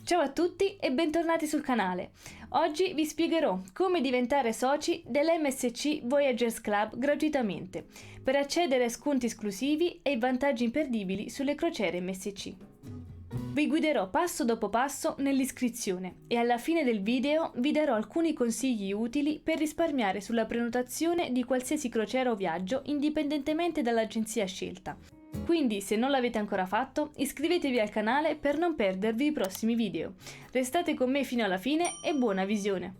Ciao a tutti e bentornati sul canale. Oggi vi spiegherò come diventare soci dell'MSC Voyagers Club gratuitamente per accedere a sconti esclusivi e vantaggi imperdibili sulle crociere MSC. Vi guiderò passo dopo passo nell'iscrizione e alla fine del video vi darò alcuni consigli utili per risparmiare sulla prenotazione di qualsiasi crociera o viaggio indipendentemente dall'agenzia scelta. Quindi, se non l'avete ancora fatto, iscrivetevi al canale per non perdervi i prossimi video. Restate con me fino alla fine e buona visione!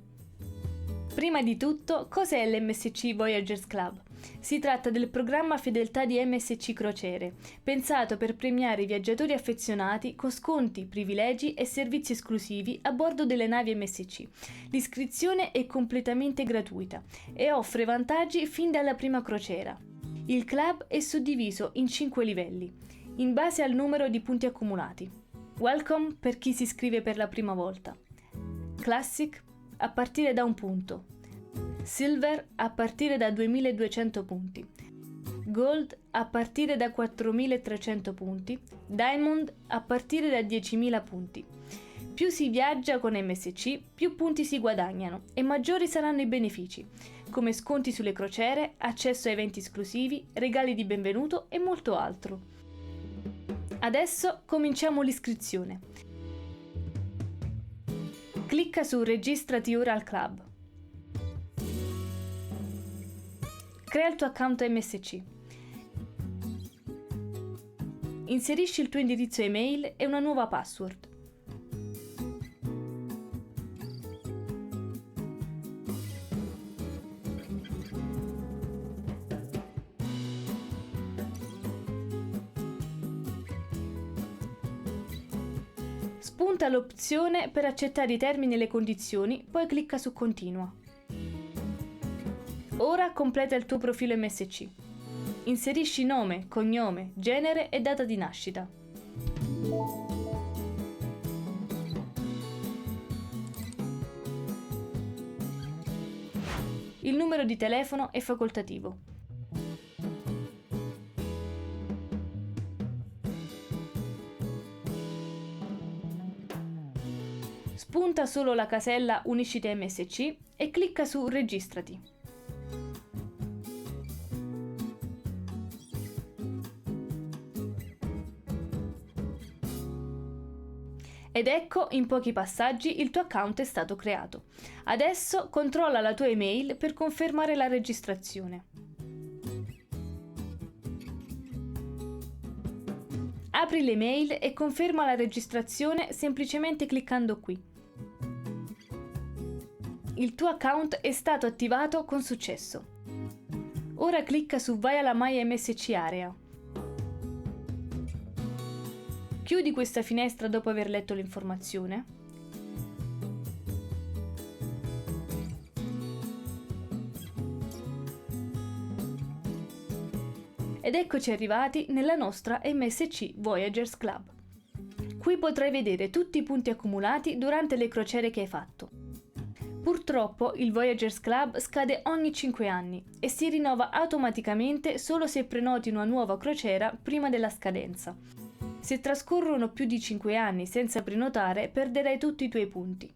Prima di tutto, cos'è l'MSC Voyagers Club? Si tratta del programma fedeltà di MSC Crociere, pensato per premiare i viaggiatori affezionati con sconti, privilegi e servizi esclusivi a bordo delle navi MSC. L'iscrizione è completamente gratuita e offre vantaggi fin dalla prima crociera. Il club è suddiviso in 5 livelli, in base al numero di punti accumulati. Welcome per chi si iscrive per la prima volta. Classic a partire da 1 punto. Silver a partire da 2200 punti. Gold a partire da 4300 punti. Diamond a partire da 10.000 punti. Più si viaggia con MSC, più punti si guadagnano e maggiori saranno i benefici, come sconti sulle crociere, accesso a eventi esclusivi, regali di benvenuto e molto altro. Adesso cominciamo l'iscrizione. Clicca su Registrati ora al club. Crea il tuo account MSC. Inserisci il tuo indirizzo email e una nuova password. Spunta l'opzione per accettare i termini e le condizioni, poi clicca su Continua. Ora completa il tuo profilo MSC. Inserisci nome, cognome, genere e data di nascita. Il numero di telefono è facoltativo. Spunta solo la casella Unisciti MSC e clicca su Registrati. Ed ecco, in pochi passaggi, il tuo account è stato creato. Adesso controlla la tua email per confermare la registrazione. Apri l'email e conferma la registrazione semplicemente cliccando qui. Il tuo account è stato attivato con successo. Ora clicca su Vai alla My MSC Area. Chiudi questa finestra dopo aver letto l'informazione. Ed eccoci arrivati nella nostra MSC Voyagers Club. Qui potrai vedere tutti i punti accumulati durante le crociere che hai fatto. Purtroppo il Voyagers Club scade ogni 5 anni e si rinnova automaticamente solo se prenoti una nuova crociera prima della scadenza. Se trascorrono più di 5 anni senza prenotare, perderai tutti i tuoi punti.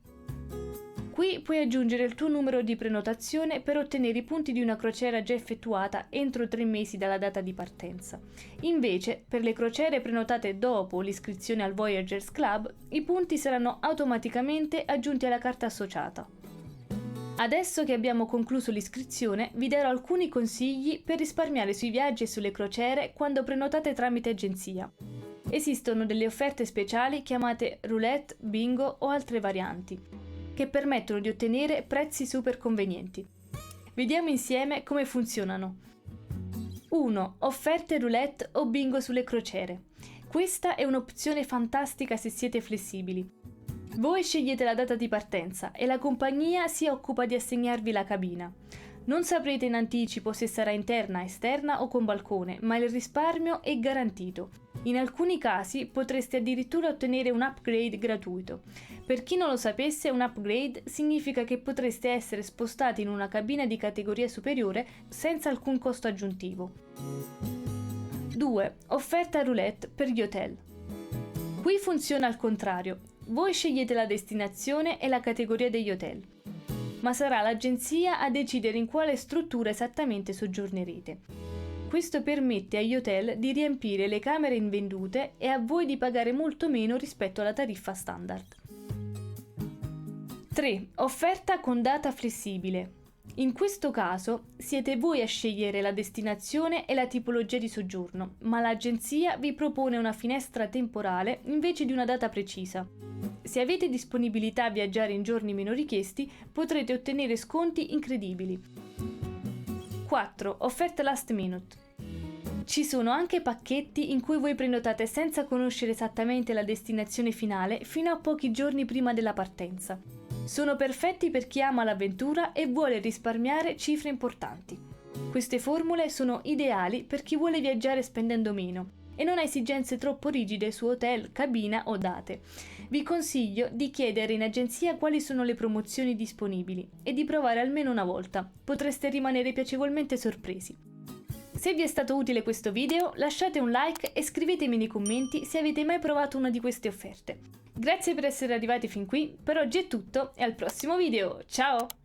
Qui puoi aggiungere il tuo numero di prenotazione per ottenere i punti di una crociera già effettuata entro 3 mesi dalla data di partenza. Invece, per le crociere prenotate dopo l'iscrizione al Voyagers Club, i punti saranno automaticamente aggiunti alla carta associata. Adesso che abbiamo concluso l'iscrizione, vi darò alcuni consigli per risparmiare sui viaggi e sulle crociere quando prenotate tramite agenzia. Esistono delle offerte speciali chiamate roulette, bingo o altre varianti, che permettono di ottenere prezzi super convenienti. Vediamo insieme come funzionano. 1. Offerte roulette o bingo sulle crociere. Questa è un'opzione fantastica se siete flessibili. Voi scegliete la data di partenza e la compagnia si occupa di assegnarvi la cabina. Non saprete in anticipo se sarà interna, esterna o con balcone, ma il risparmio è garantito. In alcuni casi potreste addirittura ottenere un upgrade gratuito. Per chi non lo sapesse, un upgrade significa che potreste essere spostati in una cabina di categoria superiore senza alcun costo aggiuntivo. 2. Offerta roulette per gli hotel. Qui funziona al contrario. voi scegliete la destinazione e la categoria degli hotel, ma sarà l'agenzia a decidere in quale struttura esattamente soggiornerete. Questo permette agli hotel di riempire le camere invendute e a voi di pagare molto meno rispetto alla tariffa standard. 3. Offerta con data flessibile. In questo caso siete voi a scegliere la destinazione e la tipologia di soggiorno, ma l'agenzia vi propone una finestra temporale invece di una data precisa. Se avete disponibilità a viaggiare in giorni meno richiesti, potrete ottenere sconti incredibili. 4. Offerte last minute. Ci sono anche pacchetti in cui voi prenotate senza conoscere esattamente la destinazione finale fino a pochi giorni prima della partenza. Sono perfetti per chi ama l'avventura e vuole risparmiare cifre importanti. Queste formule sono ideali per chi vuole viaggiare spendendo meno e non ha esigenze troppo rigide su hotel, cabina o date. Vi consiglio di chiedere in agenzia quali sono le promozioni disponibili e di provare almeno una volta. Potreste rimanere piacevolmente sorpresi. Se vi è stato utile questo video, lasciate un like e scrivetemi nei commenti se avete mai provato una di queste offerte. Grazie per essere arrivati fin qui, per oggi è tutto e al prossimo video, ciao!